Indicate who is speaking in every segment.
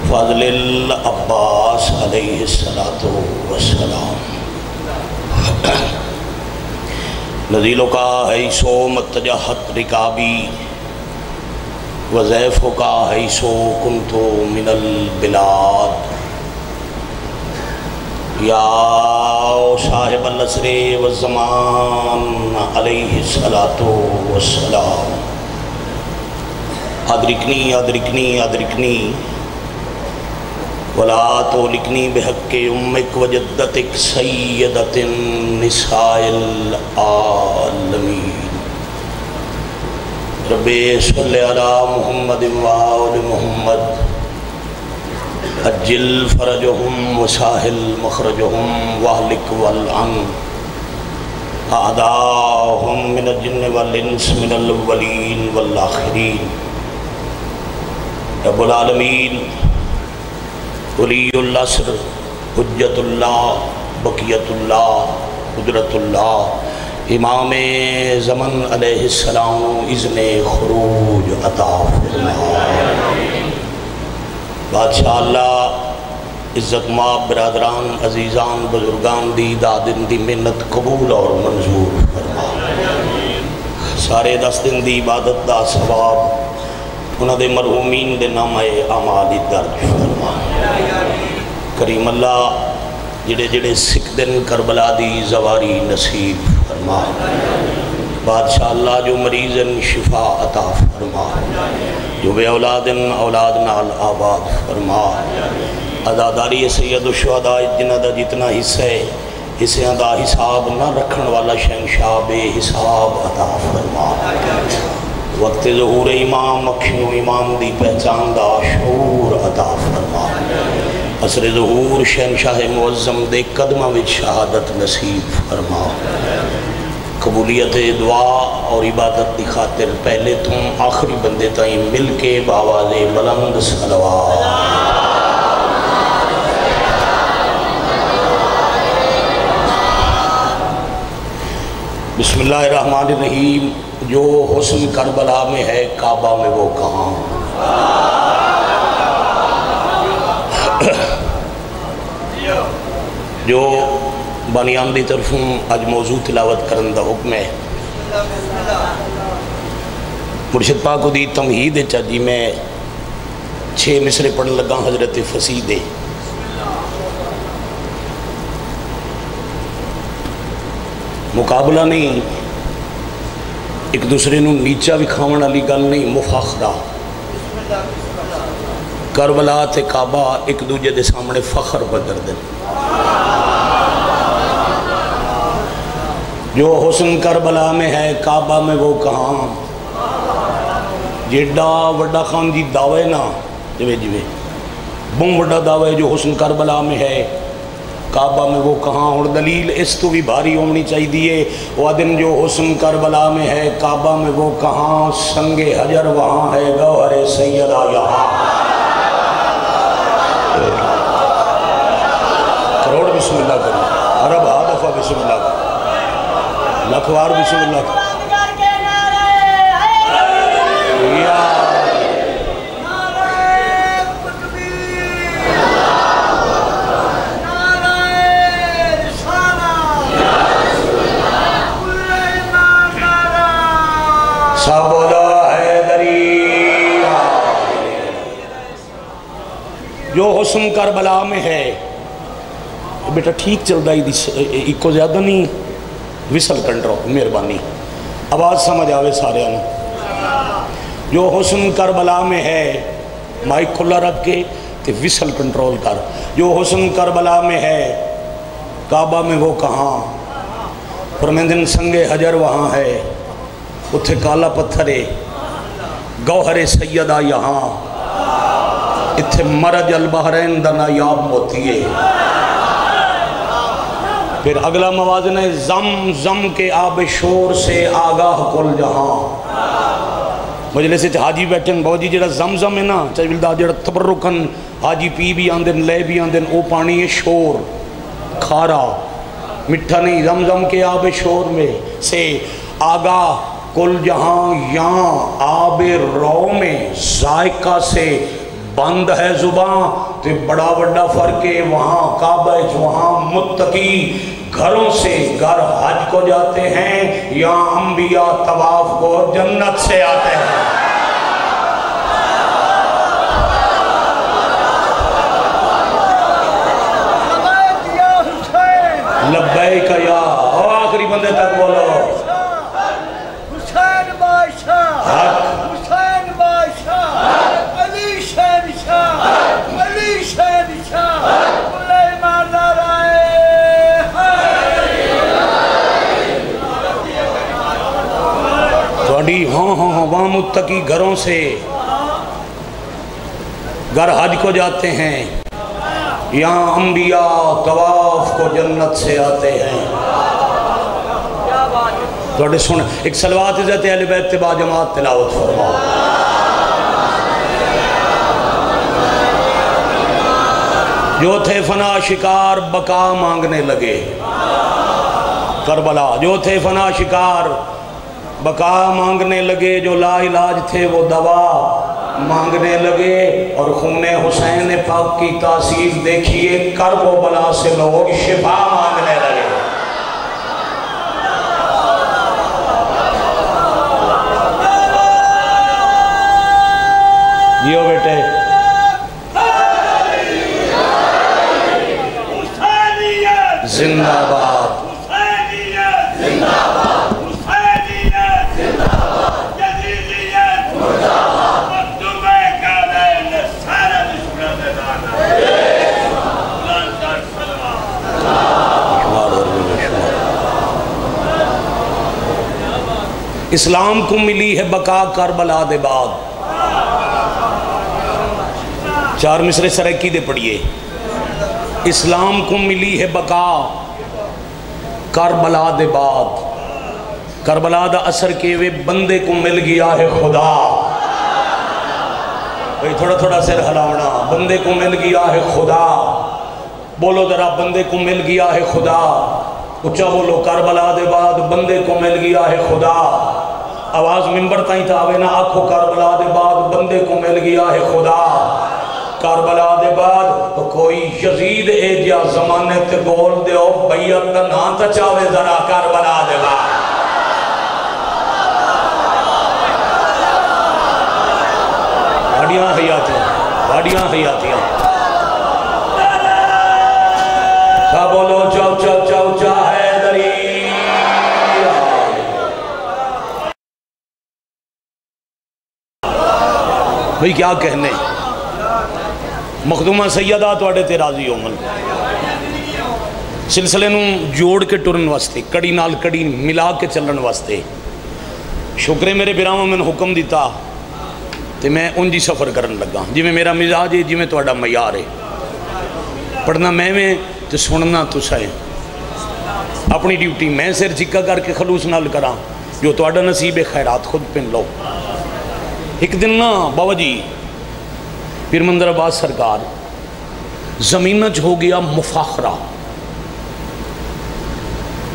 Speaker 1: فضل العباس علیہ السلام نزیلوں کا حیثو متجہت رکابی وزیفوں کا حیثو کنتو من البلاد یا صاحب العصر والزمان علیہ السلام ادرکنی ادرکنی ادرکنی ولا تولکنی بحق امک وجدتک سیدت النساء العالمین رب صلی علی محمد وآل محمد اجل فرجہم وساہل مخرجہم واہلک والعن اعداءہم من الجن والانس من الاولین والآخرین رب العالمین ولی العصر حجت اللہ بقیت اللہ قدرت اللہ امام زمن علیہ السلام اذن خروج عطا فرمائے بادشاہ اللہ عزت ماں برادران عزیزان بزرگان دی دادن دی محنت قبول اور منظور فرما سارے 10 دن دی عبادت دا ثواب انہاں دے مرحومین دے نامہ اعمال درج فرما کریم اللہ جڑے جڑے سکھ دن کربلا دی زواری نصیب فرما بادشاہ اللہ جو مریضن شفا عطا فرما جو بے اولادن اولاد نال آباد فرما عزاداری سید الشہداء جنہ دا جتنا حصہ ہے حصہ دا حساب نہ رکھن والا شہنشاہ بے حساب عطا فرما وقت ظہور امام مکھنو امام دی پہچان دا شعور عطا فرما عصر ظہور شہنشاہ معظم دے قدمہ وچ شہادت نصیب فرما قبولیت دعا اور عبادت دی خاطر پہلے تم آخری بندے تائیں مل کے باواز بلند صلوات بسم اللہ الرحمن الرحیم جو حسن کربلا میں ہے کعبہ میں وہ کہاں جو بانیان دی طرفوں آج موضوع تلاوت کرن دا حکم ہے مرشد پاک کو دی تمہید چاہجی میں 6 مصرے پڑھن لگا حضرت فصیح دے مقابلہ نہیں ایک دوسرے نو نیچا بھی کھاون والی گل نہیں مفاخرہ کربلا تے کعبہ ایک دوجہ دے سامنے فخر بدر دن جو حسن کربلا میں ہے کعبہ میں وہ کہاں جیڑا وڈا خان جی دعوے نا بم وڈا دعوے جو حسن کربلا میں ہے کعبہ میں وہ کہاں اور دلیل اس تو بھی بھاری ہونی چاہی دیئے وہ دن جو حسن کربلا میں ہے کعبہ میں وہ کہاں سنگ حجر وہاں ہے گوہر سیدہ یہاں کروڑ بسم اللہ کریں عرب ہادفہ بسم اللہ کریں لکھوار بسم اللہ کریں جو حسن کربلا میں ہے بیٹا ٹھیک چل دا ایک کو زیادہ نہیں وصل کنٹرول مہربانی آواز سمجھ آوے سارے آنے جو حسن کربلا میں ہے مائک کھلا رکھ کے تے وصل کنٹرول کر جو حسن کربلا میں ہے کعبہ میں وہ کہاں فرمیندن سنگ حجر وہاں ہے اتھے کالا پتھر ہے گوہر سیدہ یہاں اتھے مرج البحرین دا نایاب موتی ہے پھر اگلا موازن ہے زم زم کے آب شور سے آگاہ کل جہاں مجلس حاجی بیٹھن بہت جی جڑا زم زم ہے نا چاہیے جڑا تبرکن حاجی پی بھی آندن لے بھی آندن او پانی ہے شور کھارا مٹھا نہیں زم زم کے آب شور میں سے آگاہ کل جہاں یہاں آب رو میں ذائقہ سے بند ہے زباں تے بڑا بڑا فرق ہے وہاں کعبہ وہاں متقی گھروں سے گھر حج کو جاتے ہیں یہاں انبیاء طواف کو جنت سے آتے ہیں لبیک یا آخری بندے تک بولو
Speaker 2: حسین بادشاہ حسین بادشاہ علی شہنشاہ علی شہنشاہ سلیمان نعرہ
Speaker 1: تھوڑی ہاں وہاں متقی گھروں سے گھر حج کو جاتے ہیں یہاں انبیاء طواف کو جنت سے آتے ہیں تھوڑے سن ایک صلوات عزت اہل بیت تبا جماعت تلاوت فرماؤ جو تھے فنا شکار بقا مانگنے لگے کربلا جو تھے فنا شکار بقا مانگنے لگے جو لا علاج تھے وہ دوا مانگنے لگے اور خون حسین پاک کی تاثیر دیکھیے کرب و بلا سے لوگ شفا مانگنے لگے جیو بیٹے زندہ باد اسلام کو ملی ہے بقا کربلا دے بعد چار مصرے سرکی دے پڑھئے اسلام کو ملی ہے بقا کربلا دے بعد کربلا دا اثر کے وے بندے کو مل گیا ہے خدا بھئی تھوڑا تھوڑا سر ہلاونا بندے کو مل گیا ہے خدا بولو ذرا بندے کو مل گیا ہے خدا اچھا بولو کربلا دے بعد بندے کو مل گیا ہے خدا آواز ممبر تائیں تھا آوے نا آنکھوں کربلا دے بعد بندے کو مل گیا ہے خدا کربلا دے بعد تو کوئی یزید ایجیا زمانے تے بول دے ہو بیعت دا نا تا چاوے ذرا کربلا دے بعد بھاڑیاں حیاتیاں کیا بولو چاو چاو چاو چاہے دری بھئی کیا کہنے مخدومہ سیدہ تو اڑے تے راضی ہومن سلسلے نوں جوڑ کے ٹرن واسطے کڑی نال کڑی ملا کے چلن واسطے شکرے میرے براہوں میں حکم دیتا تے میں ان جی سفر کرن لگا جی میں میرا مزاج ہے جی میں تو اڑا معیار ہے پڑھنا میں تے سننا تو سائیں اپنی ڈیوٹی میں سر چکا کر کے خلوص نال کراں جو تو اڑا نصیب خیرات خود پن لو ایک دن نا بابا جی پیر مندر عباس سرکار زمینچ ہو گیا مفاخرہ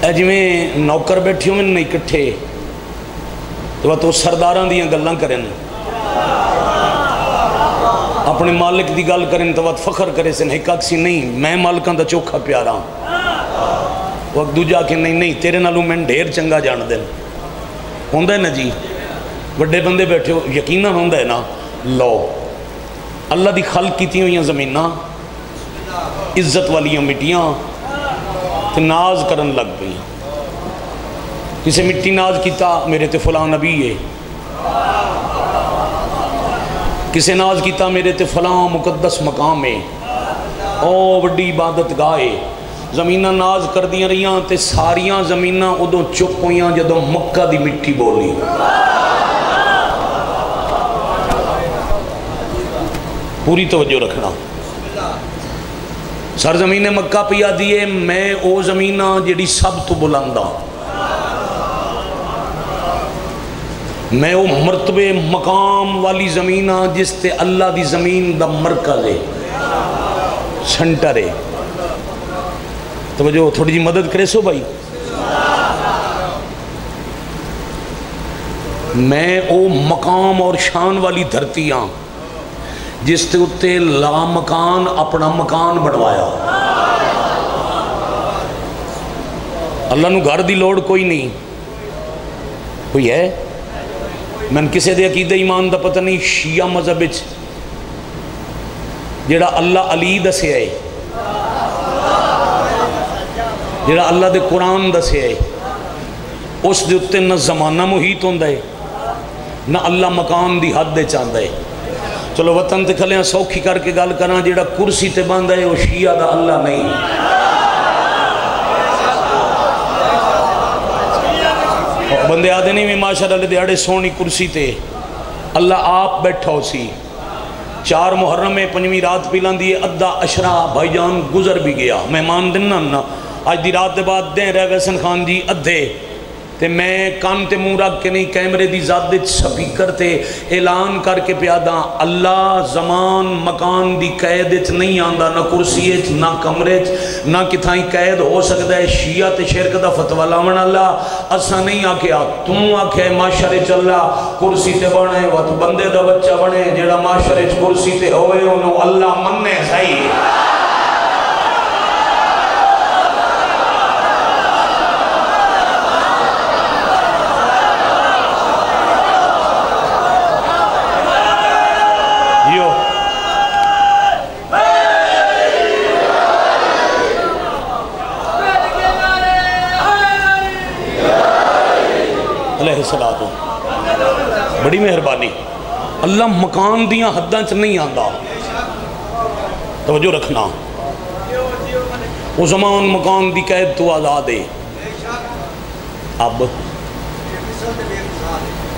Speaker 1: اے جی میں نوکر بیٹھیوں میں نہیں کٹھے تو وہ سرداران دیاں گلاں کریں اپنے مالک دی گل کریں تو وہ فخر کرے سن ایک اکسی نہیں میں مالکان دا چوکھا پیارا وقت دو جا کے نہیں تیرے نالوں میں ڈھیر چنگا جان دیں ہوندہ ہے نا جی بڑے بندے بیٹھے ہو یقیناً ہوندہ ہے نا لو اللہ دی خلق کیتی ہوئیاں زمینہ عزت والیاں مٹیاں تو ناز کرن لگ گئی کسے مٹی ناز کیتا میرے تے فلاں نبی ہے کسے ناز کیتا میرے تے فلاں مقدس مقام ہے او بڑی عبادت گاہے زمینہ ناز کر دیاں رہیاں تے ساریاں زمینہ ادھوں چپ ہویاں جدوں مکہ دی مٹی بولی پوری توجہ رکھنا سرزمین مکہ پیا دیئے میں او زمینہ جڑی سب تو بلندہ میں او مرتبے مقام والی زمینہ جس تے اللہ دی زمین دا مرکز ہے سنٹر ہے توجہ تھوڑی جی مدد کرے سو بھائی میں او مقام اور شان والی دھرتی ہاں جس تے اتے لا مکان اپنا مکان بنوایا. اللہ نو گھر دی لوڑ کوئی نہیں. کوئی ہے؟ میں کسے دے عقیدہ ایمان دا پتہ نہیں. شیعہ مذہب وچ جڑا اللہ علی دسیا ہے، جڑا اللہ دے قرآن دسیا ہے، اس دے اتے نہ زمانہ محیط ہوندا ہے نہ اللہ مکان دی حد دے چاہندا ہے. چلو وطن تے کھلیاں سوکھی کر کے گل کراں، جڑا کرسی تے باندا ہے وہ شیعہ دا اللہ نہیں. بندے آدھے نہیں میں ماشاءاللہ دیہڑے سونی کرسی تے اللہ آپ بیٹھا ہو سی. 4 محرم میں 5ویں رات پیلان دیئے ادھا اشرا بھائی جان گزر بھی گیا. مہمان دننا نا آج دی رات دے بعد دیں رہ ویسن خان جی ادھے تے میں کان تے منہ رکھ کے نہیں کیمرے دی ذات دے سپیکر تے اعلان کر کے پیادا اللہ زمان مکان دی قید وچ نہیں آندا، نہ کرسی وچ نہ کمرے وچ نہ کتھائیں قید ہو سکتا ہے. شیعہ تے شرک دا فتوی لاون اللہ اساں نہیں آکھیا، توں آکھے معاشرے چ اللہ کرسی تے بنے وت بندے دا بچہ بنے جیڑا معاشرے چ کرسی تے ہوئے انہوں اللہ مننے صحیح. بڑی مہربانی. اللہ مکان دیاں حداں چ نہیں آندا. توجہ رکھنا، وہ زمان مکان دی قید تو آزاد ہے. اب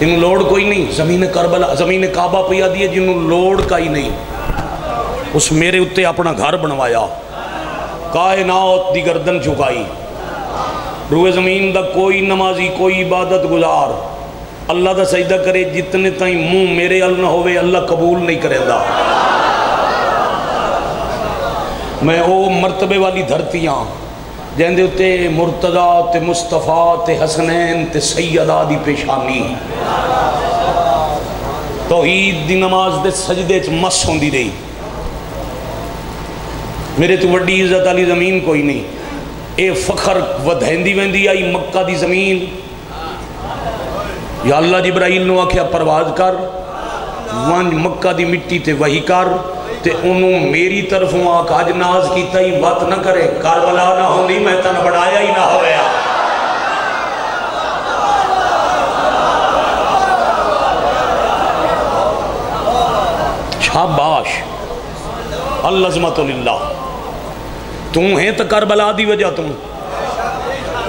Speaker 1: انہوں لوڑ کوئی نہیں. زمین کربلا زمین کعبہ پہ یادی ہے جنہوں لوڑ کا ہی نہیں. اس میرے اتے اپنا گھر بنوایا، کائنات دی گردن چکائی. روئے زمین دا کوئی نمازی کوئی عبادت گزار اللہ دا سجدہ کرے جتنے تائیں منہ میرے ال نہ ہوئے اللہ قبول نہیں کرے دا. میں او مرتبے والی دھرتیاں جہاں دے اتے مرتضیٰ تے مصطفیٰ تے حسنین تے سیدہ دی پیشانی توحید دی نماز دے سجدے چ مس ہوندی رہی. میرے تو وڈی عزت علی زمین کوئی نہیں. اے فخر ودھیندی ویندی آئی مکہ دی زمین. یا اللہ جبرائیل نو آکھیا پرواز کر وانج مکہ دی مٹی تے وہی کر تے انہوں میری طرفوں آکھ آج ناز کیتا ہی وقت نہ کرے کاربلا نہ ہوندی میں تن بڑھایا ہی نہ ہویا. شاباش العظمت للہ. تم ہیں تو کربلا دی وجہ تم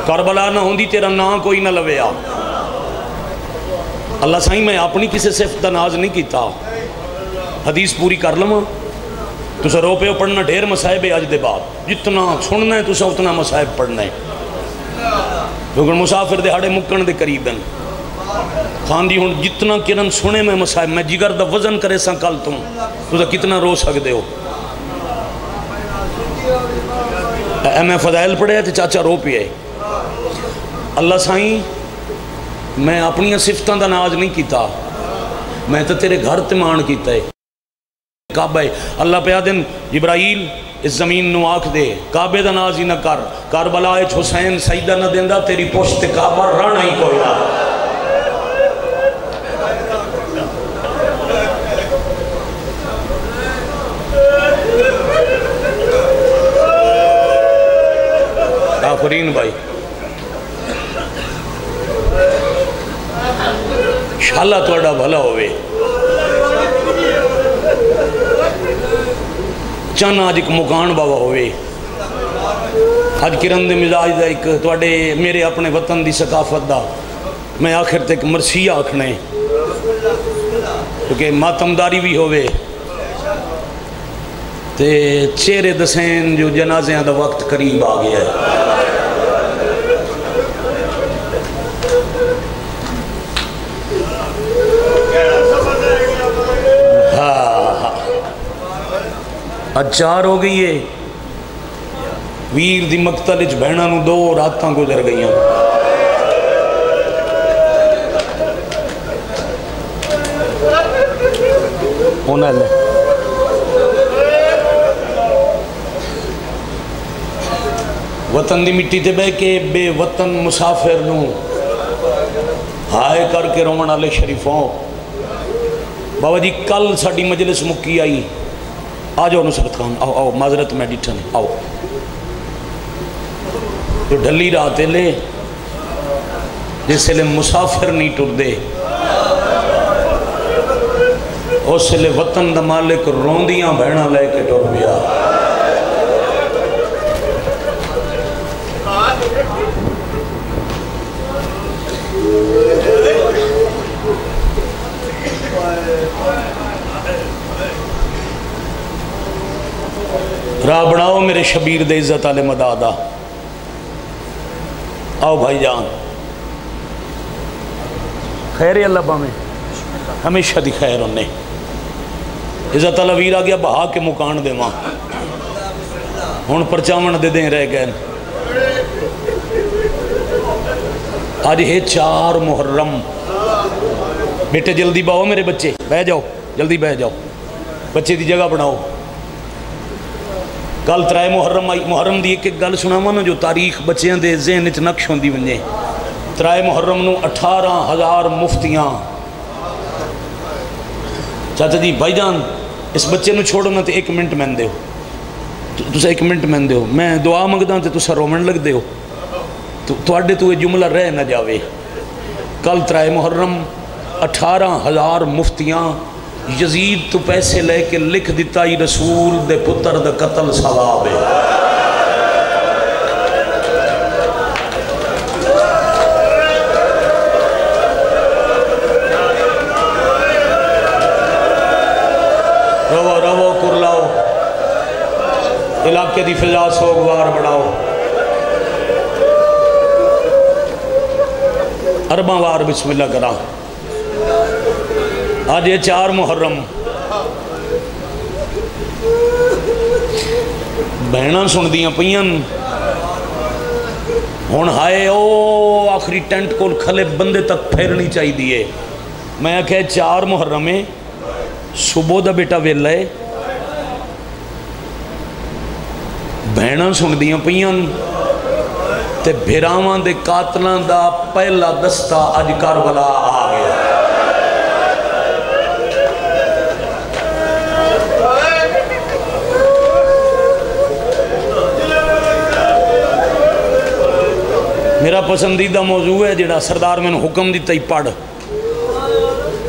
Speaker 1: کربلا نہ ہوندی تیرا نام کوئی نہ لویا. اللہ سائیں میں اپنی کسی صفت دا ناز نہیں کیتا. حدیث پوری کر لما تسا رو پہ پڑھنا ڈھیر مصائب ہے. آج دے بعد جتنا سننا ہے تسا اتنا مصائب پڑھنا ہے. کیونکہ مسافر دے ہاڑے مکن دے قریب ہیں. خان دی ہون جتنا کرن سنے میں مصائب میں جگر دا وزن کرے ساں کل تم تسا کتنا رو سکتے ہو. میں فضائل پڑھے تھے چاچا رو پہ ہے. اللہ سائیں میں اپنی صفتاں دا ناز نہیں کیتا، میں تو تیرے گھر تمان کیتا ہے. کعبہ اللہ پہ آدن جبرائیل اس زمین نو آکھ دے کعبے دا ناز ہی نہ کر. کربلا اچھ حسین سجدہ نہ دیندہ تیری پشت کعبہ رانا ہی کوئی نہ. آفرین بھائی شاللہ توڑا بھلا ہوئے. چانا آج ایک مکان بابا ہوئے. آج کرن دے مزاج دا ایک توڑے میرے اپنے وطن دی ثقافت دا میں آخر تک مرثیہ آکھنے کیونکہ ماتمداری بھی ہوئے تے چہرے دسین جو جنازیاں دا وقت قریب آ گیا ہے. اچار ہو گئی ہے. ویر دی مقتل اچ بہنہ نو 2 راتاں گزر گئی ہیں. ہونا لے وطن دی مٹی تے بہ کے بے وطن مسافر نوں ہائے کر کے رومن والے شریفوں بابا جی کل ساڈی مجلس مکی آئی آ جاؤ نصرت خان آؤ آؤ معذرت میں ڈٹھا نہیں آؤ تو ڈھلی رات لے جس لئے مسافر نہیں ٹر دے اس لئے وطن دا مالک روندیاں بہنا لے کے ٹر بیا راہ بڑھاؤ میرے شبیر دے عزت آلے مدادا آؤ بھائی جان خیر اللہ با میں ہمیشہ دی خیر انہیں عزت اللہ ویر آ گیا بہا کے مکان دے ماں ہون پرچامن دے دیں رہ گئے آج ہے 4 محرم بیٹے جلدی باؤ میرے بچے بہ جاؤ جلدی بہ جاؤ بچے دی جگہ بناؤ کل 3 محرم آئی محرم دی ایک گل سنا مانا جو تاریخ بچیاں دے ذہن اچ نقش ہوندی ونجے 3 محرم نو 18,000 مفتیاں چاچا جی بھائی جان اس بچے نو چھوڑنا تے 1 منٹ میں دے ہو تسا 1 منٹ میں دے ہو میں دعا منگدا تے تسا رومن لگ دے ہو تواڈے تو یہ جملہ رہ نہ جاوے کل 3 محرم 18,000 مفتیاں یزید تو پیسے لے کے لکھ دیتا ہی رسول دے پتر دے قتل ثواب ہے رو کرلاؤ علاقے دی فضا سوگوار بڑھاؤ ارباں وار بسم اللہ کرا آج یہ 4 محرم بہناں سن دیاں پئیاں ہون ہائے او آخری ٹینٹ کو کھلے بندے تک پھیرنی چاہی دیئے میں کہے 4 محرم ہے صبح دا بیٹا ویلہ ہے بہناں سن دیاں پئیاں تے بھیراوان دے قاتلان دا پہلا دستہ اج کربلا آ گیا میرا پسندیدہ موضوع ہے جڑا سردار میں نے حکم دیتا ہی پڑھ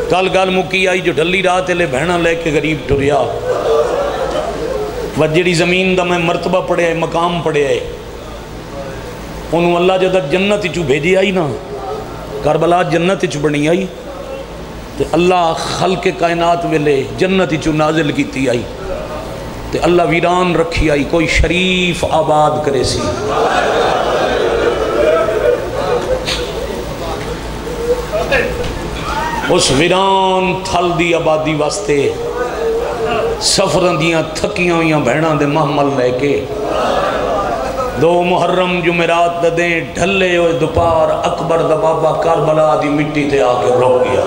Speaker 1: کل گل مکی آئی جو ڈھلی رات لے بہنا لے کے غریب ٹریا وجڑی زمین دا میں مرتبہ پڑے آئے مقام پڑے آئے انہوں اللہ جدہ جنت چو بھیجی آئی نا کربلا جنت چو بنی آئی تے اللہ خلق کائنات ویلے جنت چو نازل کیتی آئی تے اللہ ویران رکھی آئی کوئی شریف آباد کرے سی اس ویران تھل دی آبادی واسطے سفران دیاں تھکیاں ہویاں بہناں دے محمل لے کے 2 محرم جمعرات دیں ڈھلے ہوئے دوپار اکبر دا بابا کربلا دی مٹی تے آکے رو گیا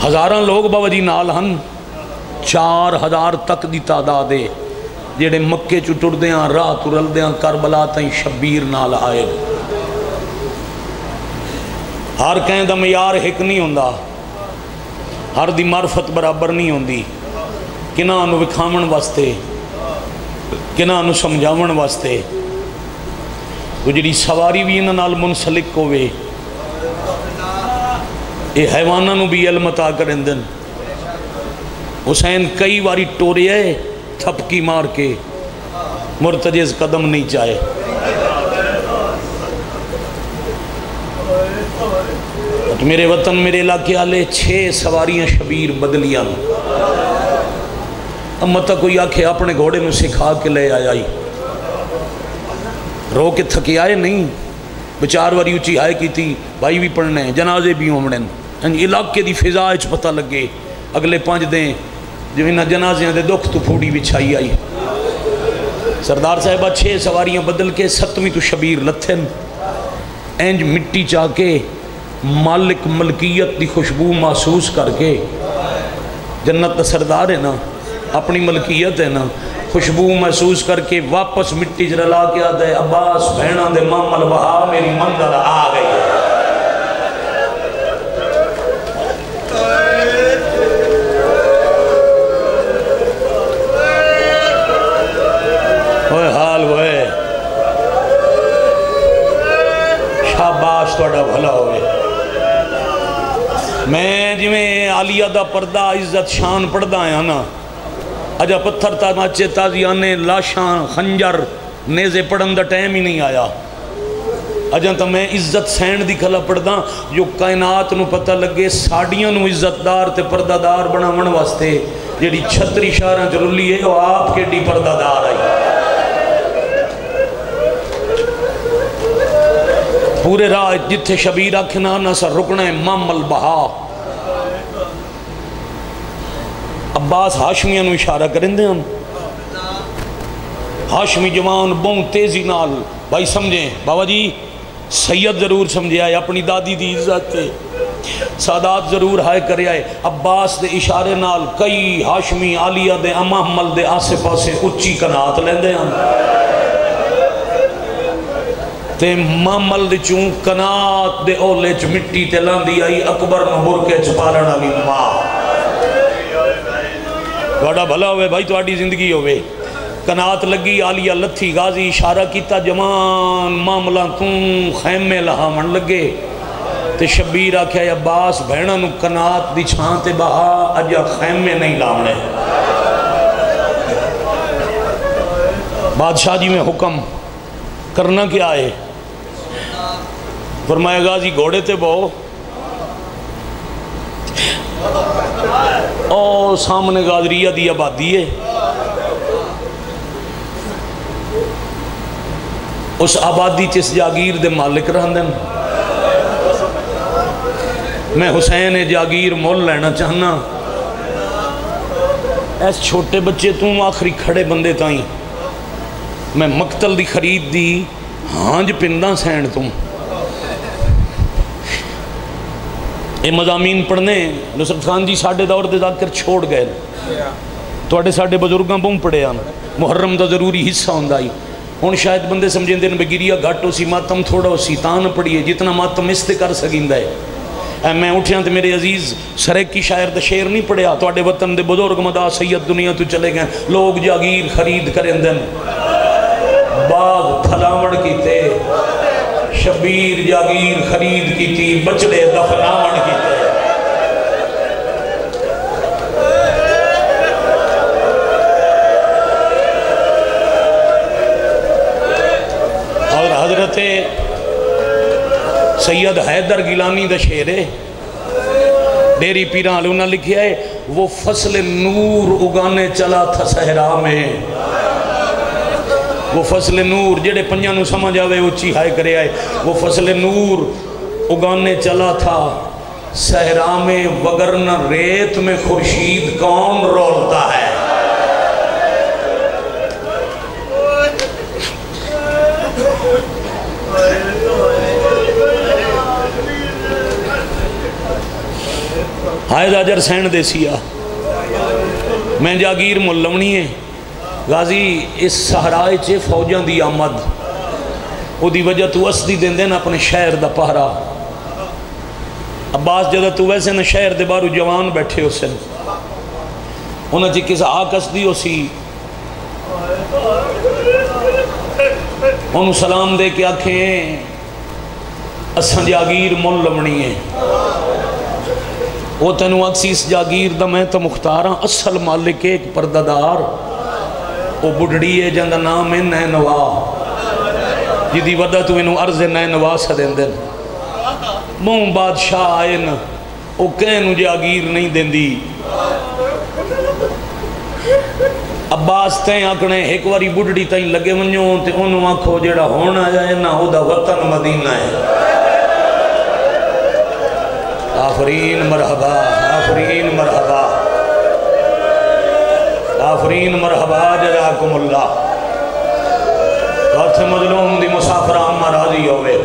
Speaker 1: ہزاران لوگ بابا جی نال ہن 4,000 تک دی تعدادے جیڑے مکے چو ٹر دیاں راہ ترل دیاں کربلا تائیں شبیر نال آئے ہر کہیں دا معیار ایک نہیں ہوندہ ہر دی معرفت برابر نہیں ہوندی کنہ انو وکھامن واسطے کنہ انو سمجھاون واسطے جڑی سواری بھی انہاں نال منسلک ہوئے اے حیواناں نو بھی علم عطا کرن دن حسین کئی واری ٹورے ہے تھپکی مار کے مرتجز قدم نہیں چاہے میرے وطن میرے علاقے آلے 6 سواریاں شبیر بدلیاں امتہ کوئی آکھے اپنے گھوڑے میں سکھا کے لے آئی رو کے تھکی آئے نہیں بچار واری اچھی آئے کی تھی بھائی بھی پڑھنے جنازے بھی ہومڑن علاقے دی فضا اچھ پتہ لگے اگلے 5 دیں جو انہاں جنازیاں دے دکھ تو پھوڑی بچھائی آئی سردار صاحبہ 6 سواریاں بدل کے 7ویں تو شبیر لتھن اینج مٹی چاہ کے مالک ملکیت دی خوشبو محسوس کر کے، جنت دا سردار ہے نا، اپنی ملکیت ہے نا، خوشبو محسوس کر کے واپس مٹی جرلا کے آتا ہے، عباس بہناں دے مامل بہا میری منزل آ گئی ہے۔ ہوئے حال ہوئے، شاباش توڑا بھلا ہوئے۔ میں جی میں عالیہ دا پردہ عزت شان پڑھدا آیا نا، اجا پتھر تا ناچے تازیانے لاشاں خنجر نیزے پڑھن دا ٹائم ہی نہیں آیا۔ اجا تا میں عزت سین دی کھلا پڑھدا جو کائنات نو پتہ لگے ساڑیاں نو عزت دار تے پردہ دار بنا من واسطے جیڑی چھتری شارہ جلولی ہے وہ آپ کے ڈی پردہ دار آئی۔ پورے راہ جتھے شبیر آکھنا نہ سا رکنا ہے مامل بہا۔ عباس ہاشمیاں نو اشارہ کریں دے ہم، ہاشمی جوان بہن تیزی نال بھائی سمجھیں بابا جی سید ضرور سمجھے آئے اپنی دادی دی عزت تے سادات ضرور ہائے کرے آئے۔ عباس دے اشارے نال کئی ہاشمی عالیہ دے امامل دے آسے پاسے اچھی کنات لیندے ہم، تے مامل دے چون کنات دے اولے چ مٹی تے لاندی آئی اکبر نبور کے چپالن علی ماں۔ بڑا بھلا ہوئے بھائی تو آڑی زندگی ہوئے، کنات لگی عالیہ لتھی غازی اشارہ کیتا جوان معاملہ توں خیمے لہا من لگے تے شبیر آکھیا عباس بہنہ نو کنات دی چھانتے بہا اجا خیمے نہیں لاؤنے۔ بادشاہ جی میں حکم کرنا کیا ہے؟ فرمایا غازی گھوڑے تے بہو، او سامنے غادریہ دی آبادی ہے، اس آبادی چس جاگیر دے مالک رہندن، میں حسین جاگیر مول لینا چاہنا، ایس چھوٹے بچے توں آخری کھڑے بندے تائیں میں مقتل دی خرید دی ہانج پندہ سینڈ توں۔ اے مضامین پڑھنے نصرت خان جی ساڑھے دور دے ذاکر چھوڑ گئے، توڑے ساڑھے بزرگاں بہن پڑھے آن، محرم دا ضروری حصہ ہوندہ ہی۔ ہون شاید بندے سمجھیں دن بگیریہ گھٹ ہو سی ماتم تھوڑا ہو سی تان پڑھئے جتنا ماتم استے کر سکیندہ ہے۔ اے میں اٹھیاں تے میرے عزیز سریک کی شاعر دا شعر نہیں پڑھیا، توڑے وطن دے بزرگ مدا سید دنیا تو چلے گئے، لوگ جاگیر خرید کریں دن باغ پھلاوڑ کی تے شبیر جاگیر خرید کی تھی بچڑے دفناوڑ کی تے۔ اور حضرت سید حیدر گیلانی دا شعر ہے، ڈیری پیران علونہ لکھیا ہے، وہ فصل نور اگانے چلا تھا صحرا میں، وہ فصل نور جڑے پنجاں نو سمجھ آوے اچھی ہائے کرے آئے، وہ فصل نور اگانے چلا تھا صحرا میں وگرنہ ریت میں خورشید کون رولتا ہے۔ حائد آجر سین دے سیا میں جاگیر ملونی ہے غازی اس سہرائے چے فوجان دی آمد او دی وجہ تو اسدی دیں دیں اپنے شہر دا پہرا۔ عباس جدہ تو ویسے نہ شہر دے بارو جوان بیٹھے ہو سن انہاں جی کسا آکس دی ہو سی انہوں سلام دے کے آکھیں اساں جاگیر ملونی ہے، وہ تینو اکسیس جاگیر دا میں تا مختاراں اصل مالک ایک پرددار وہ بڑھڑی ہے جندہ نام ہے نینوا جدی وڈا تو انہوں عرض نینوا سدیں دن مون بادشاہ آئے نا وہ کہنو جاگیر نہیں دیں دی۔ عباس تین آکھنے ایک واری بڑھڑی تین لگے منجوں تے انہوں آکھو جڑا ہونا جائے نا ہو دا وطن مدینہ ہے۔ آفرین مرحبا آفرین مرحبا آفرین مرحبا جزاکم اللہ۔ ہاتھ مظلوم دی مسافر آمہ راضی ہوئے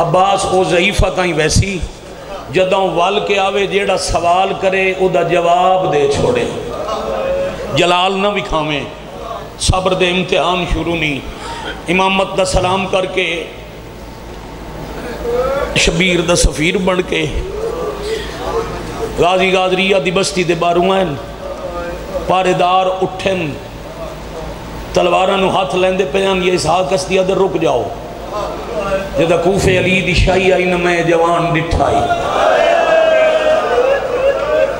Speaker 1: عباس او ضعیفہ تائیں ویسی جدوں وال کے آوے جیڑا سوال کرے او دا جواب دے چھوڑے جلال نہ وکھاویں صبر دے امتحان شروع نہیں امامت دا سلام کر کے شبیر دا سفیر بن کے غازی غازریہ دی بستی دے باروائن پاردار اٹھن تلوارانو ہاتھ لیندے پیان یہ اسحاق کستی ادھر رک جاؤ جدہ کوف علی دی شاہی آئی نمیں جوان ڈٹھائی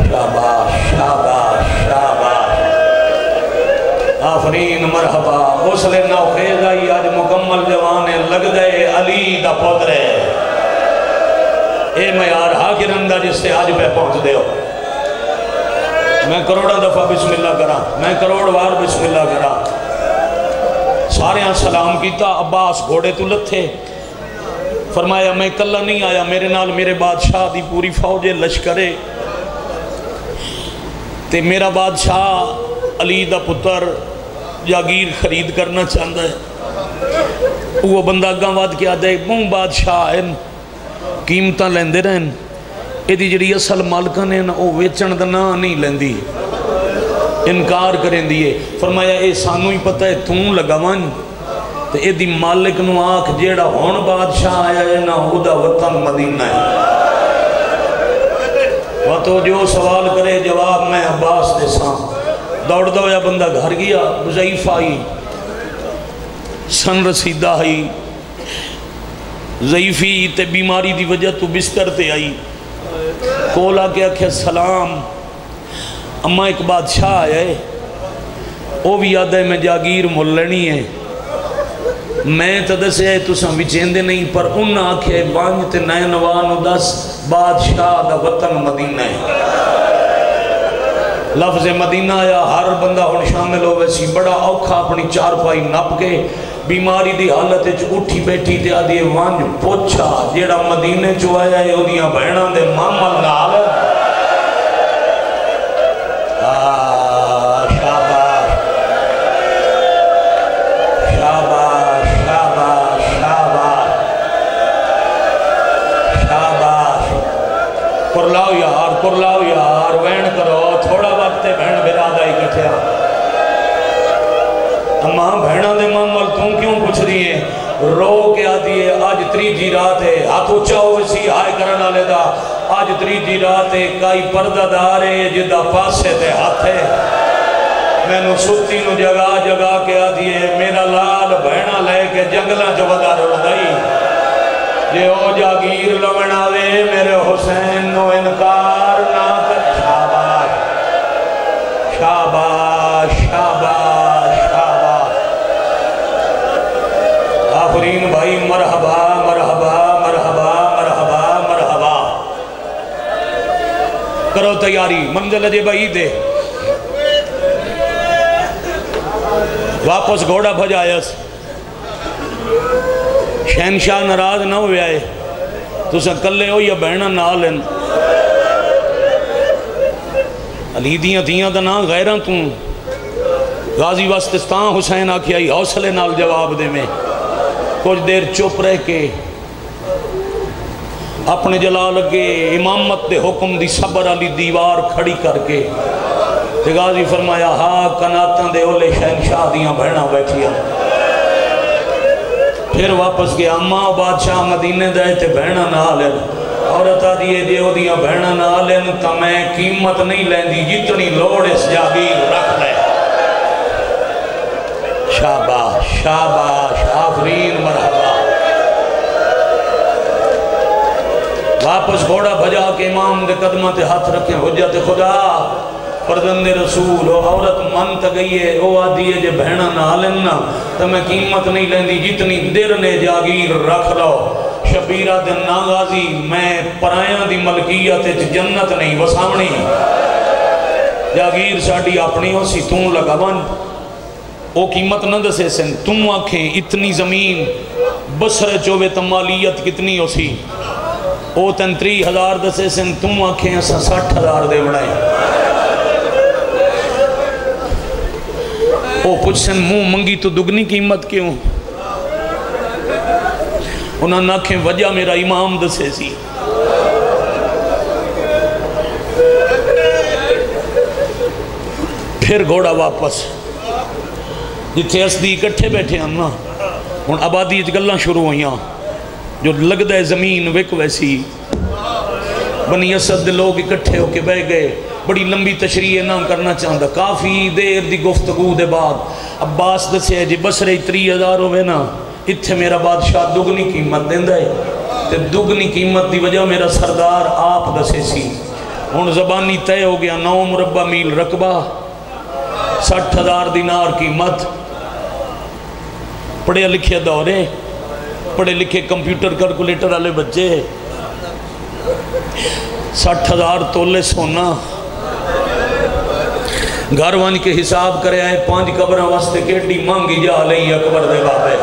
Speaker 1: شاباش شاباش شاباش آفرین مرحبا غسل نوخیز آئی آج مکمل جوانے لگ دے علی دا پودرے اے میار حاکرن دا جس سے آج پہ پہنچ دے ہو میں کروڑا دفعہ بسم اللہ کرا میں کروڑ وار بسم اللہ کرا سارے ہاں سلام کیتا عباس گھوڑے تو لتھے فرمایا میں کلہ نہیں آیا میرے نال میرے بادشاہ دی پوری فوج لشکرے تے میرا بادشاہ علی دا پتر جاگیر خرید کرنا چاہتا ہے وہ بندہ گاں واد کیا دے موں بادشاہ ہیں قیمتاں لیندے رہن ایدی جڑی اصل مالکن ہیں وہ ویچن دنا نہیں لیندی انکار کریں دیئے فرمایا اے سانو ہی پتہ ہے توں لگاوان تو ایدی مالک نو آنکھ جیڑا ہون بادشاہ آیا ہے نا خدا وطن مدینہ ہے وہ تو جو سوال کرے جواب میں عباس دے سام دوڑ دو یا بندہ گھر گیا ضعیف آئی سن رسیدہ آئی ضعیفی تے بیماری دی وجہ تو بستر تے آئی کولا کے اکھے سلام اما ایک بادشاہ آیا ہے وہ بھی یاد ہے میں جاگیر ملنی ہے میں تدسے ہے تو سن وچیندے نہیں پر ان آنکھے بانجتے نئے نوانو دس بادشاہ دا وطن مدینہ ہے لفظ مدینہ آیا ہر بندہ ہون شامل ہو ویسی بڑا اوکھا اپنی چار پائی نپ کے بیماری دی حالت اٹھی بیٹھی تے آدھی وانج پوچھا جیڑا مدینہ چو آیا ہے او دیاں بہناں دے مامل نال کرلاو یار وین کرو تھوڑا وقت بہن برادہ ہی کٹھیا اما بہنہ دے مامل تم کیوں پوچھ رہی ہیں رو کے آدھی ہے آج تریجی رات ہے ہاتھ اچھا ہوئے سی آئے کرنا لے دا آج تریجی رات ہے کائی پردہ دارے جدہ پاسے تے ہاتھ ہے میں نو ستی نو جگہ جگہ کے آدھی ہے میرا لال بہنہ لے کے جنگلہ جو بدا رو دائی یہ او جاگیر لمنا دے میرے حسین نو انکار نہ کر شاباش شاباش شاباش شاباش آفرین بھائی مرحبا مرحبا مرحبا مرحبا مرحبا کرو تیاری منزل جے بھائی دے واپس گھوڑا بھجایس شہنشاہ ناراض نہ ہوئے آئے تو سا کلے ہو یا بہنہ نالن علی دیاں دیاں دنا غیران توں غازی وستستان حسین آکھی آئی حوصلے نال جواب دے میں کچھ دیر چپ رہ کے اپنے جلال کے امامت دے حکم دی صبر علی دیوار کھڑی کر کے غازی فرمایا ہاں کناتاں دے اولے شہنشاہ دیاں بہنہ بیٹھیا پھر واپس گیا اماں بادشاہ مدینے دائے تے بہنہ نہ لین عورتہ دیئے دیو دیاں بہنہ نہ لین تا میں قیمت نہیں لین دی جتنی لوڑ اس جاگیر رکھ لے شاباش شاباش آفرین مرحبا واپس گھوڑا بھجا کے امام دے قدمہ تے ہاتھ رکھیں حجت خدا پردند رسول او عورت منت گئی ہے او آدھی ہے جے بہنہ نہ لننا تو میں قیمت نہیں لیندی جتنی دیر نے جاگیر رکھ لو شبیرہ دن ناغازی میں پرائیاں دی ملکیت جنت نہیں وسامنی جاگیر ساڑی اپنی ہو سی توں لگا بن او قیمت نہ دسے سن تم آنکھیں اتنی زمین بسر چوبے تمالیت کتنی ہو سی او 30,000 دسے سن تم آنکھیں اسا 60,000 دے بڑھائیں او پوچھ سن منہ منگی تو دگنی قیمت کیوں انہاں نہ آکھیں وجہ میرا امام دسے سی. پھر گھوڑا واپس جتھے اسدی اکٹھے بیٹھے ہیں نا ہن آبادی گلاں شروع ہوئیاں جو لگدا ہے زمین وک ویسی. بنی اسد دے لوگ اکٹھے ہو کے بیٹھ گئے. بڑی لمبی تشریح نہ کرنا چاہتا. کافی دیر دی گفتگو دے بعد عباس دسے جی بسرے 30,000 ہوئے نا اتھے میرا بادشاہ دگنی قیمت دیندہ ہے تے دگنی قیمت دی وجہ میرا سردار آپ دسے سی. ہن زبانی طے ہو گیا 9 مربع میل رقبہ 60,000 دینار قیمت. پڑھے لکھے دورے پڑھے لکھے کمپیوٹر کیلکولیٹر والے بچے 60,000 تولے سونا. گھر وان کے حساب کرے آئے 5 قبروں واسطے کیڑی مانگی جا لئی اکبر دے بابے.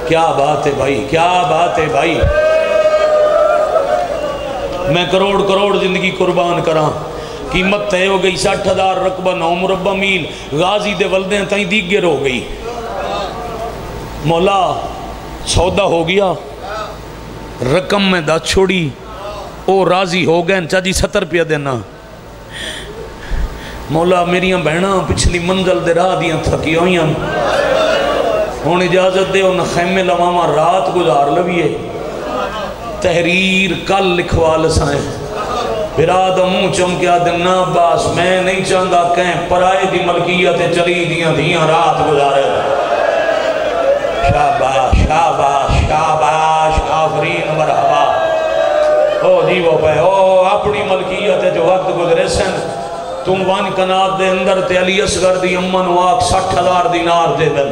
Speaker 1: کیا بات ہے بھائی, کیا بات ہے بھائی. میں کروڑ زندگی قربان کراں. قیمت تے ہو گئی 60,000 رقبہ 9 مربع میل. غازی دے ولدیں تائیں دیگر ہو گئی. مولا سودا ہو گیا رقم میں دا چھوڑی او راضی ہو گئے. چاچی 70 روپیہ دینا. مولا میریاں بہناں پچھلی منزل دے راہ دیاں تھکی ہوئیاں ہون اجازت دے ان خیمے لواما رات گزار لویے. تحریر کل لکھوا لسائیں براد منہ چمکیا دن عباس میں نہیں چاہتا کہیں پرائے دی ملکیت چلی دیاں رات گزارے. شاباش شاباش شاباش آفرین مرحبا. او جی وہ پہ او اپنی ملکیت جو وقت گزرے سن تم وان کنات دے اندر تے علی اصغر دی امن واق 60,000 دینار دے دل.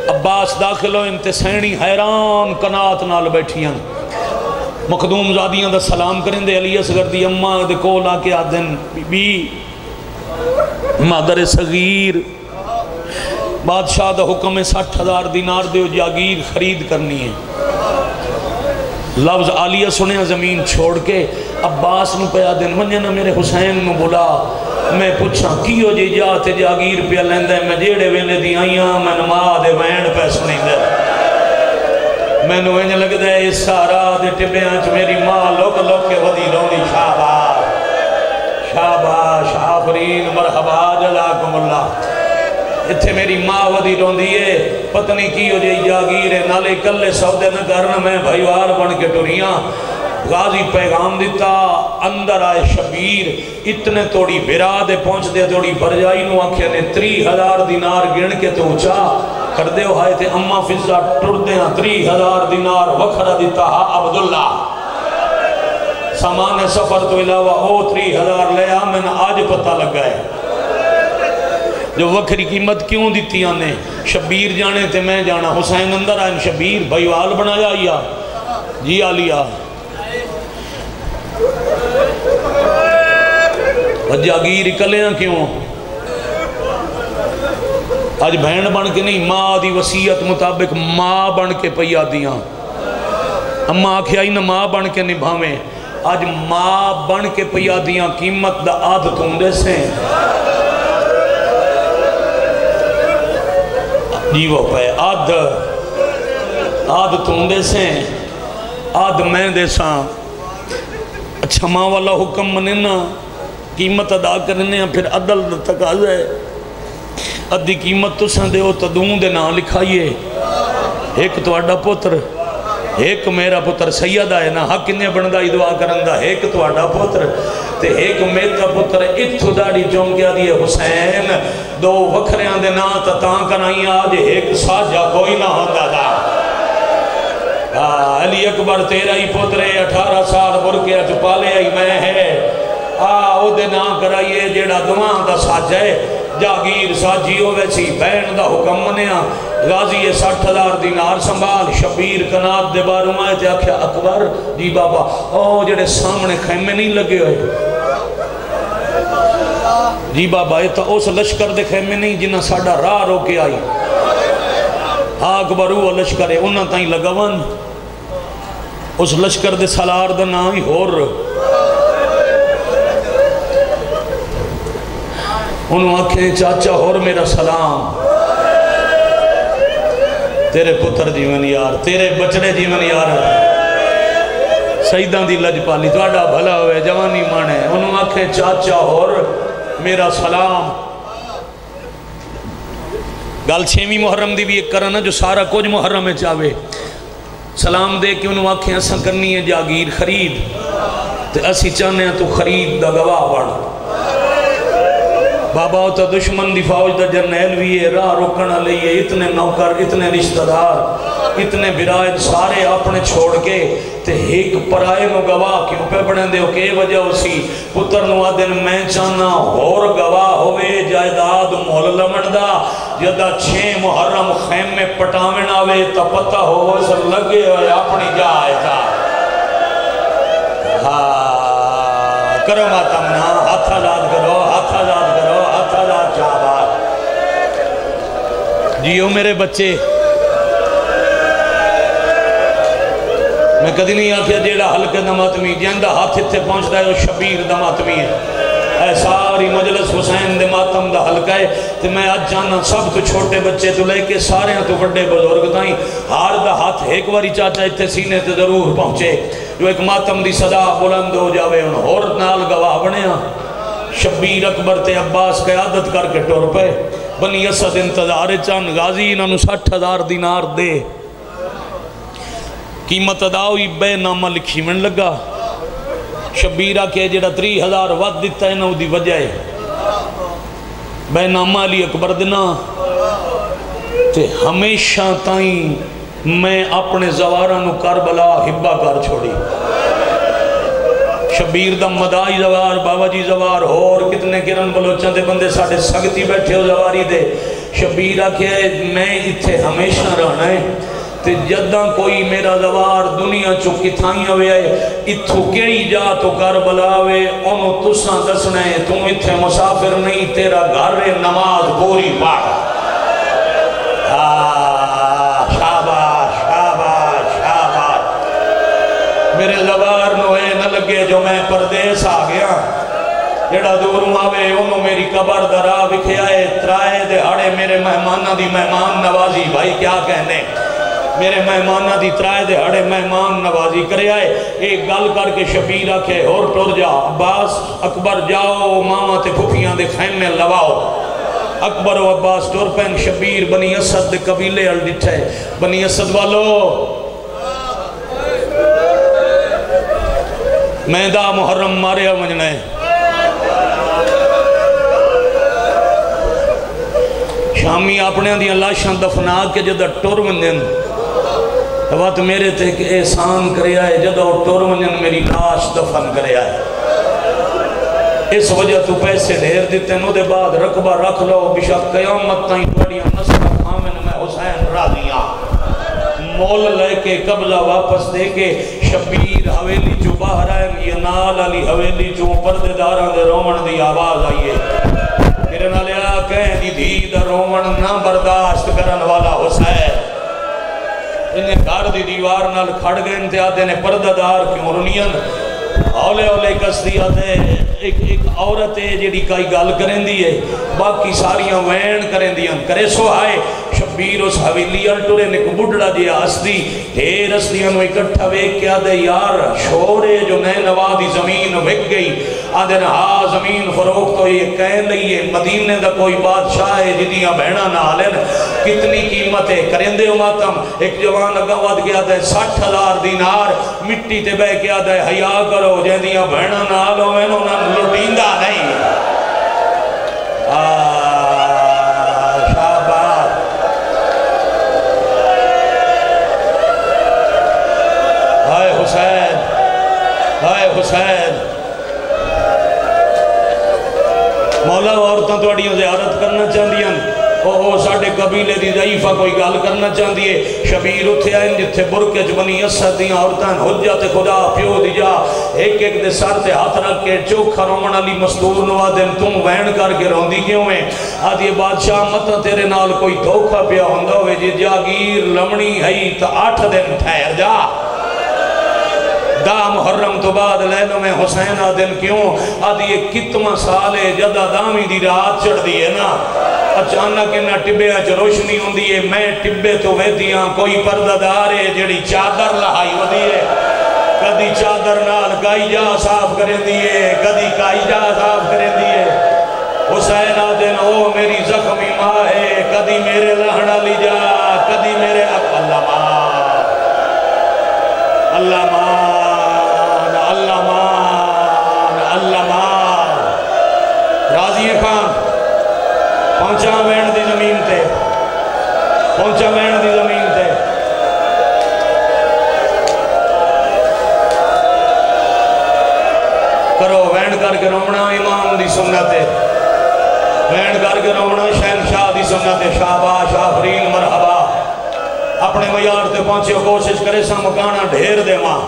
Speaker 1: عباس داخل ہو انتے سینی حیران کنات نال بیٹھیاں. مخدوم زادیاں دا سلام کریں دے علی اصغر دی اماں دے کول آ کے آدھن بی بی مادر صغیر بادشاہ دا حکم 60,000 دینار دے جاگیر خرید کرنی ہے. لفظ عالیہ سنیا زمین چھوڑ کے عباس نو پہ آدھن منجنا میرے حسین نو بلا میں پوچھا کیو جی جاتے جاگیر پہ لیندے میں جیڑے ویلے دی آئیاں میں نماں دے وینڈ پہ سنی دے. میں نو انج لگ دے اس سارا دے ٹبیاں چ میری ماں لوک لوک کے ودی رونی. شاباش شاباش آفرین مرحبا جزاکم اللہ. اتھے میری ماں ودی رون دیئے پتنی کی ہو جائی جاگیر نالے کلے سودے نہ کرنا میں بھائیوار بن کے ٹوریاں. غازی پیغام دیتا اندر آئے شبیر اتنے توڑی برادے پہنچ دے توڑی برجائی نو آنکھیں نے 30,000 دینار گن کے تو اچھا کر دے ہو آئے تھے اممہ فضا ٹر دے ہاں 30,000 دینار وکھرہ دیتا ہا عبداللہ. سامان سفر تو علاوہ او 30,000 لے آمین آج پتہ لگا ہے جو وکھری قیمت کیوں دیتی آنے. شبیر جانے تھے میں جانا حسین اندر آئین شبیر بھائیوال بنایا یا جی آلیا جاگیر اکلیاں کیوں آج بہن بن کے نہیں ماں دی وسیعت مطابق ماں بن کے پیا دیاں. اماں آکھیا ہی نہ ماں بن کے نبھاویں آج ماں بن کے پیا دیاں قیمت دا آدھ توندے سے جی وہ پہ آدھ توندے سے آدھ میں دے ساں. اچھا ماں والا حکم مننا قیمت ادا کرنے ہیں پھر عدل تقاضا ہے. ادھی قیمت تو سن دے ہو تدوں دے نا لکھائیے ایک تو اڈا پتر ایک میرا پتر سیدہ ہے نا حق انہیں بندہ دعا کرندہ ایک تو اڈا پتر تے ایک میرا پتر اتھو داڑی چونکیا دیئے حسین دو وکھریاں دے نا تتاں کنائیں آج ایک ساجہ کوئی نہ ہوتا دا. علی اکبر تیرا ہی پترے 18 سال برکیا چپالے آئی میں ہے او دے نا کرائیے جیڑا دوان دا ساجہ ہے جاگیر ساجی ہوئے سی بین دا حکم منیا. غازی 60,000 دینار سنبھال شبیر کنات دے باروں آئے تھے آکھیا اکبر جی بابا او جڑے سامنے خیمے نہیں لگے ہوئے جی بابا یہ تو اس لشکر دے خیمے نہیں جنہ ساڑھا راہ رو کے آئی. اکبر وہ لشکر ہے انہاں تائیں لگوان اس لشکر دے سالار دا نام ہی ہور انہوں آنکھیں چاچا ہور میرا سلام تیرے پتر جیون یار، تیرے بچڑے جیون یار، سیداں دی لجپالی تواڈا بھلا ہوئے، جوانی مانے انہوں آکھے چاچا اور میرا سلام۔ گل 6ویں محرم دی بھی ایک کرنا جو سارا کچھ محرم میں چاہوے، سلام دے کے انہوں آکھیں اساں کرنی ہے جاگیر خرید، تے اسی چاہنے ہیں تو خرید دا گواہ بڑھ۔ بابا ہوتا دشمن دی فوج دا جرنیل بھی ہے، راہ روکنا لئیے، اتنے نوکر، اتنے رشتہ دار، اتنے برائد سارے اپنے چھوڑ کے تے ایک پرائے نو گواہ کیوں پہ بڑھیں دے ہو کہ وجہ اسی پتر نو آدن میں چاہنا اور گواہ ہوئے جائداد مول لمن دا جدہ 6 محرم خیم میں پٹامن آوے تا پتہ ہو سر لگے ہوئے اپنی جائے تا کرو ماتمنا، ہاتھ آزاد کرو، ہاتھ آزاد کرو، ہاتھ آزاد شاباش۔ جیو میرے بچے، میں کدی نہیں آکھیا جیڑا حلقے دا ماتمی جیندہ ہاتھ اتھے پہنچتا ہے وہ شبیر دا ماتمی ہے، اے ساری مجلس حسین دے ماتم دا حلقہ ہے۔ تے میں آج جانا سب تو چھوٹے بچے تو لے کے سارے ہیں تو بڑے بزرگ تائیں ہار دا ہاتھ ایک واری چاچا اتھے سینے تے ضرور پہنچے، جو ایک ماتم دی صدا بلند ہو جاوے ان اور نال گواہ بنے ہاں۔ شبیر اکبر تے عباس قیادت کر کے ٹور پہ بنی اسد انتظار چاند غازی انہوں 60,000 دینار دے، قیمت ادا ہوئی، بے نامہ لکھی من لگا۔ شبیرہ کے جڑا 30,000 وقت دیتا ہے نو دی وجہ ہے بے نامہ علی اکبر دنا تے ہمیشہ تائیں میں اپنے زوارانو کربلا حبہ کر چھوڑی۔ شبیر دا مدائی زوار، بابا جی زوار اور کتنے گرن بلوچن دے بندے ساڑھے سگتی بیٹھے ہو زواری دے۔ شبیرہ کے میں اتھے ہمیشہ رہنا ہے تے جدہ کوئی میرا زوار دنیا چکی تھائیں ہوئے ہے اتھو کیڑی جا تو کربلا ہوئے انہوں تساں دسنے تم اتھے مسافر نہیں، تیرا گھر نماز پوری پاڑ۔ شاباش شاباش شاباش، میرے زوار نوے نہ لگے جو میں پردیس آ گیا، جڑا دوروں آوے انہوں میری قبر درا بکھے آئے، ترائے دے ہڑے میرے مہمانہ دی مہمان نوازی، بھائی کیا کہنے میرے مہمانہ دی ترائے دے ہڑے مہمان نوازی کرے آئے۔ ایک گل کر کے شبیرہ کے اور ٹور جا، عباس اکبر جاؤ ماما تے پھپیاں دے خیم میں لواؤ۔ اکبر و عباس ٹور پین شبیر بنی اسد دے قبیلے ہل ڈٹھے، بنی اسد والو میں دا محرم مارے منجنے شامی اپنے دیا لاشاں دفنا کے جدہ ٹور منجن وقت میرے تے کہ احسان کرے آئے جدہ ٹور منجن میری لاش دفن کرے آئے، اس وجہ تو پیسے دھیر دیتے نو دے بعد رقبہ رکھ لو بشک قیامت تائیں بڑیاں نصر خامن میں حسین راضیاں مول لے کے قبضہ واپس دے کے شبیر حویلی جو باہر آئے یہ نال علی حویلی جو پردے داران دے رومن دی آواز آئیے میرے نالیا کہیں دی دی دا رومن نہ برداشت کرن والا حسین انہیں گھر دی دیوار نال کھڑ گئے انتہادے نے پردہ دار کیوں رنین اولے اولے کس دیا دے ایک عورت ہے جیڑی کئی گال کریں دیئے باقی ساریاں وین کریں دیاں کرے سو آئے شبیر اس حویلی الٹورے نے کو بڑھڑا دیا ہستی دیر ہستیاں نو اکٹھا ویک کیا دے یار شورے جو نئے نوادی زمین وک گئی آدھے ہاں زمین فروخت تو یہ کہہ لئیے مدینے دا کوئی بادشاہ ہے جدیاں بہنا نہ آلین کتنی قیمتیں کریں دے اماتم ایک جوان اگواد کیا دے 60,000 دینار مٹی تے بے کیا دے حیاء کرو جدیاں بہنا نہ آلو میں انہوں نے لٹیندہ نہیں شاباش ہائے حسین ہائے حسین مولا عورتاں تو اڑیوں زیارت کرنا چاہدی ہیں اوہ ساڑھے قبیلے دی ضعیفہ کوئی گال کرنا چاہدی ہے شبیر اتھے آئیں جتھے برکج بنی اسد دیاں عورتاں حجت خدا پیو دی جا ایک ایک دے سار تے ہاتھ رکھ کے چوکھا رومن علی مستور نوادن تم وین کر کے روندی کیوں میں آدھی بادشاہ مطا تیرے نال کوئی دھوکہ پیا ہوندہ ہوئے جی جاگیر لمنی ہے تا 8 دن ٹھہر جا دا محرم تو بعد لیلوں میں حسین آدن کیوں آدھی یہ کتنا سالے جدہ دامی دی رات چڑھ دیئے نا اچانک انہاں ٹبیاں چ روشنی ہوندی ہے، میں ٹبے تو ویدیاں کوئی پردہ دار ہے جڑی چادر لہائی ہوندی ہے، کدی چادر نال کائی جا صاف کریں دیئے، کدی کائی جا صاف کریں دیئے۔ حسین آدن او میری زخمی ماں ہے، کدی میرے لہنا لی جا، کدی میرے اللہ مان، اللہ مان، اللہ مان، اللہ مان۔ راضی خان پہنچا وین دی زمین تے، پہنچا وین دی زمین تے۔ کرو وین کر کے رومنا امام دی سنت ہے، وین کر کے رومنا شہنشاہ دی سنت ہے۔ شاباش آفرین مرحبا، اپنے معیار تے پہنچے کوشش کرے سا مکانا ڈھیر دے ماں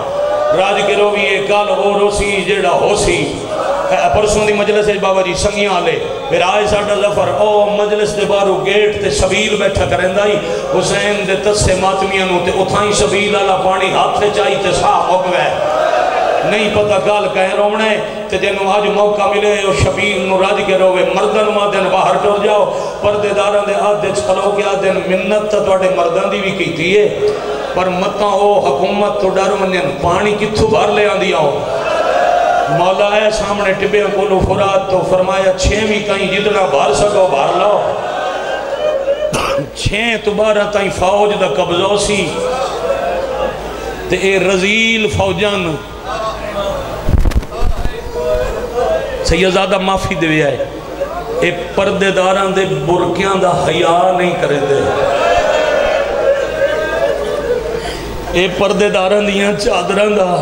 Speaker 1: راج کے رویے کل وہ روسی جیڑا ہو سی پرسوں دی مجلس ہے بابا جی سنگیاں لے پھر آئے ساڑھا ظفر او مجلس دے بارو گیٹ تے سبیل بیٹھا کریں دائی حسین دے تسے ماتمیاں نو تے اتھائیں سبیل اللہ پانی ہاتھ سے چاہی تے صاحب ہو گئے نہیں پتہ گال کہیں رونے تے جنہوں آج موقع ملے او شبیر نو راج کے روے مردن مادن باہر ٹور جاؤ پردے داران دے آدھے چھلو کے آدھے منت تا توڑے مردان دی بھی کیتی ہے پر متاں او حکومت تو ڈر منین پانی کتھو بھر لے آن دیا ہو مولا ہے سامنے ٹبیاں کولو فرات تو فرمایا چھویں کہیں جتنا بھر سکو بھر لاؤ چھیں تو بارہ تائیں فوج دا قبضو سی تے اے رزیل فوجان سیدزادہ معافی دے آئے اے پردے داران دے برکیاں دا حیاء نہیں کرے دے اے پردے داران دیاں چادران دا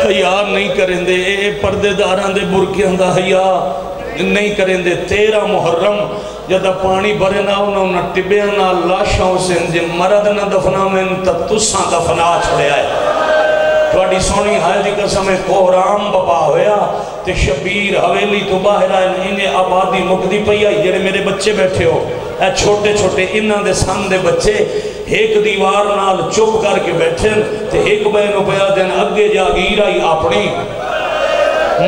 Speaker 1: حیاء نہیں کریں دے اے پردے داران دے برکیاں دا حیاء نہیں کریں دے 13 محرم جدہ پانی بھرے نہ انہوں نے ٹبیاں نہ لاشاں سے جے مرد نہ دفنا میں تا تساں دفنا چھڑے آئے توڑی سونی ہائے دی قسم کوہرام بپا ہویا تے شبیر حویلی تو باہر آئے انہیں آبادی مقدی پئی آئی جنہیں میرے بچے بیٹھے ہو اے چھوٹے چھوٹے انہاں دے سان دے بچے ایک دیوار نال چپ کر کے بیٹھیں تے ایک بینو پیا دن اگے جاگیر آئی اپنی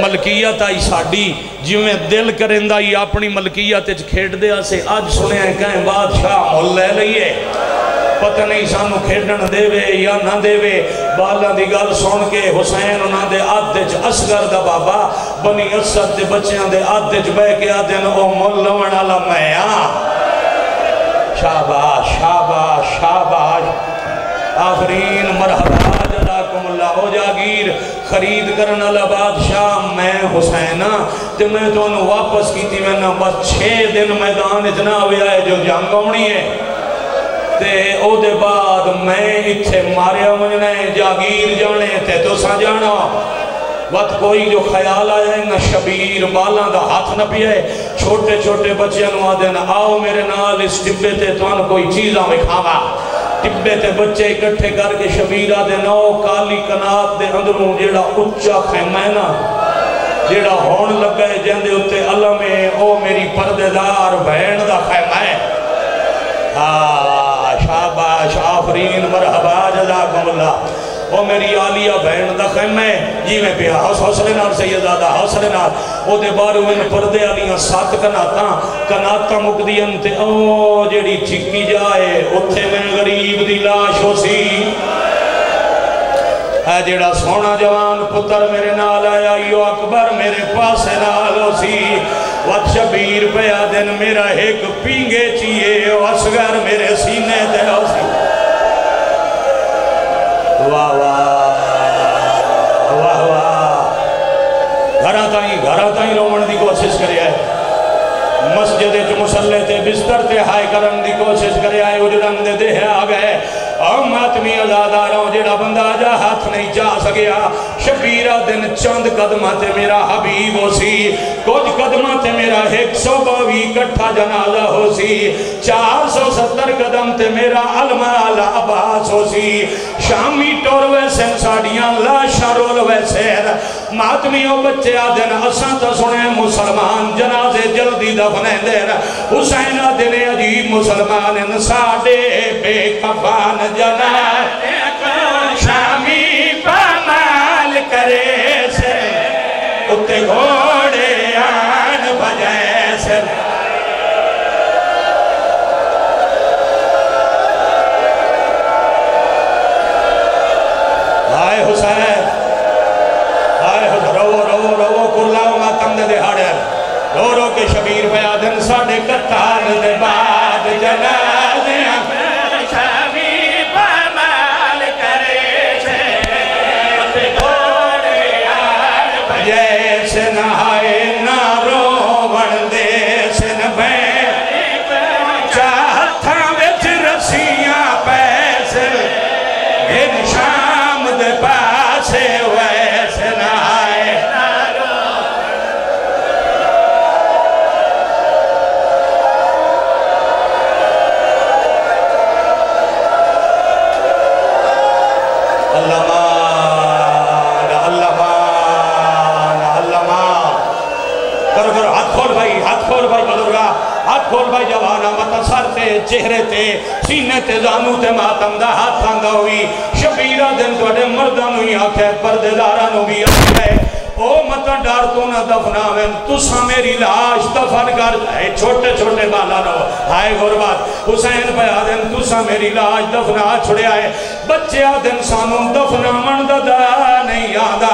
Speaker 1: ملکیت آئی ساڑی جو میں دل کرندہ آئی اپنی ملکیت کھیٹ دیا سے آج سنے ہیں کہیں بادشاہ مول لے لئیے پتہ نہیں سانو کھیڑن دے وے یا نہ دے وے بالا دی گل سن کے حسین انہاں دے آدھج اسگر دا بابا بنی اسد دے بچیاں دے آدھج بے کے آدھن او ملون علا میاں شاباش شاباش شاباش آفرین مرحبا جزاکم اللہ ہو جاگیر خرید کرن اللہ بادشاہ میں حسینہ تے میں تو انہوں واپس کی تھی میں نہ بس 6 دن میدان اتنا ہویا ہے جو جنگ ہونی ہے تے او دے بعد میں اتھے ماریا مننے جاگیر جانے تے تو سا جانا وقت کوئی جو خیال آیا ہے نہ شبیر بالاں دا ہاتھ نہ پیئے چھوٹے چھوٹے بچیاں نو آدھے آؤ میرے نال اس ٹبے تے تو ان کوئی چیزاں میں کھاوا ٹبے تے بچے اکٹھے کر کے شبیر آدھے نو کالی کنات دے اندروں جیڑا اچھا خیمہ ہے نا جیڑا ہون لگا ہے جن دے اتے اللہ میں او میری پردے دار بہن دا خیمہ ہے شاباش آفرین مرحبا جزاکم اللہ او میری آلیہ بہن دا خیمہ ہے جی میں پیا حوصلے نال سیدزادہ حوصلے نال او دے بارو ان پردے آلیاں 7 کناتاں مقدین تے او جیڑی چکی جائے اتھے میں غریب دی لاش ہو سی اے جیڑا سونا جوان پتر میرے نال آیا یو اکبر میرے پاس نال ہو سی وقت شبیر پہ آدن میرا ایک پینگے چیئے اصغر میرے سینے دے ہو سی واہ واہ واہ واہ گھرہ تائیں رومن دی کوشش کرے آئے مسجد جو مسلح تے بستر تے ہائے کرن دی کوشش کرے آئے اجرن دے دے آگئے ماتمی ازادہ رہوں جیڑا بندہ جا ہاتھ نہیں جا سکیا شبیرہ دن چند قدمہ تے میرا حبیب ہو سی کچھ قدمہ تے میرا 122 کٹھا جنازہ ہو سی 470 قدم تے میرا علمال عباس ہو سی شامی ٹور ویسے ساڑیاں لا شارول ویسے ماتمیوں بچے آدھن اساں تا سنے مسلمان جنازے جلدی دفنے دیر حسین آدھنے عجیب مسلمان ان ساڑے بے کفان جنازے شامی پامال کرے سے اتے گھوڑے آن بجائے سے ساڑھے قتال دے بعد جنازیاں شامی پامال کرے سے گھوڑے آر جیسے نہائے نہ روون دے سن بین چاہتاں وچ رسیاں پیسے ان شام دے پاسے ویسے نہائے ہاتھ کھول بھائی جوانا مطا سر تے چہرے تے سینے تے زانو تے ماتم دا ہاتھ آنگا ہوئی شبیرہ دن توڑے مردانو ہی آنکھیں پرددارانو بھی آنکھیں او مطا ڈار تو نہ دفناویں تُسا میری لاش دفن کر جائے چھوٹے چھوٹے بالا نو ہائے غربات حسین پہ آدن تُسا میری لاش دفنا چھڑے آئے بچے آدن سانوں دفنا مندہ دا نہیں آدھا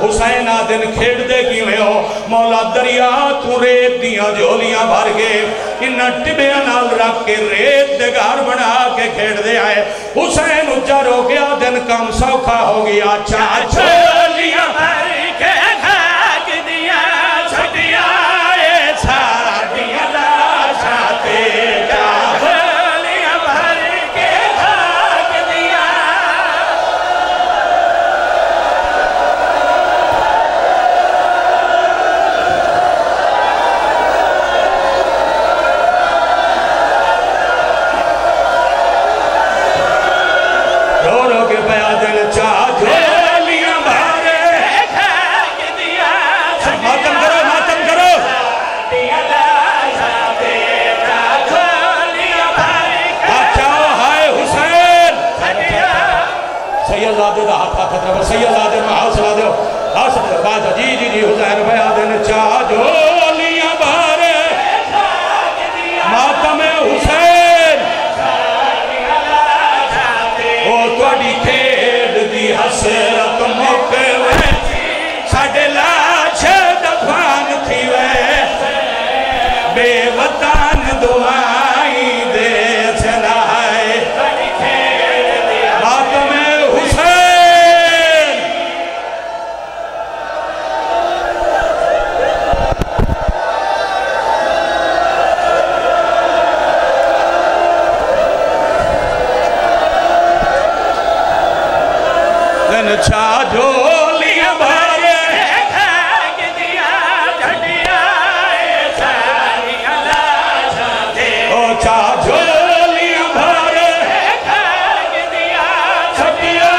Speaker 1: حسین آدن کھیڑ دے کی میں ہو مولا دریا تو ریت دیاں جولیاں بھر گئے انہاں ٹبے نال رکھ کے ریت دے گھر بنا کے کھیڑ دے آئے حسین اچھا رو گیا دن کم سوکھا ہو گیا جولیاں بھر کے خاک دیا چھٹیا ایسا دیا لاشاتے جا جولیاں بھر کے خاک دیا سیدادے میں حاصلہ دے بادشاہ جی حسین بھائی آدھن چاہ جولیاں بھارے ماتم حسین او توڑی کھیڑ دی حسرت موقع وے ساڑھے لاش دفان تھی وے بے وطن دعائی دے سنائے ماتم چاہ جولیاں بھارے خاک دیا چھٹیا ایسا دیا لاشاتے او چاہ جولیاں بھارے خاک دیا چھٹیا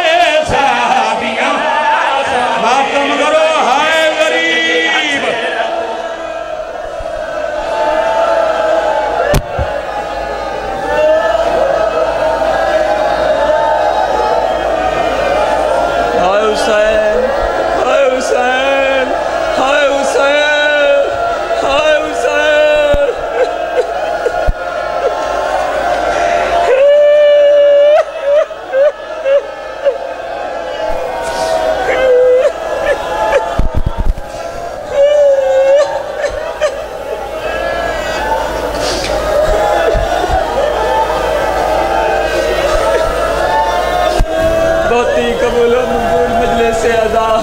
Speaker 1: ایسا دیا ماتم کرو ہائے غریب
Speaker 3: قبول و مقبول مجلس ادا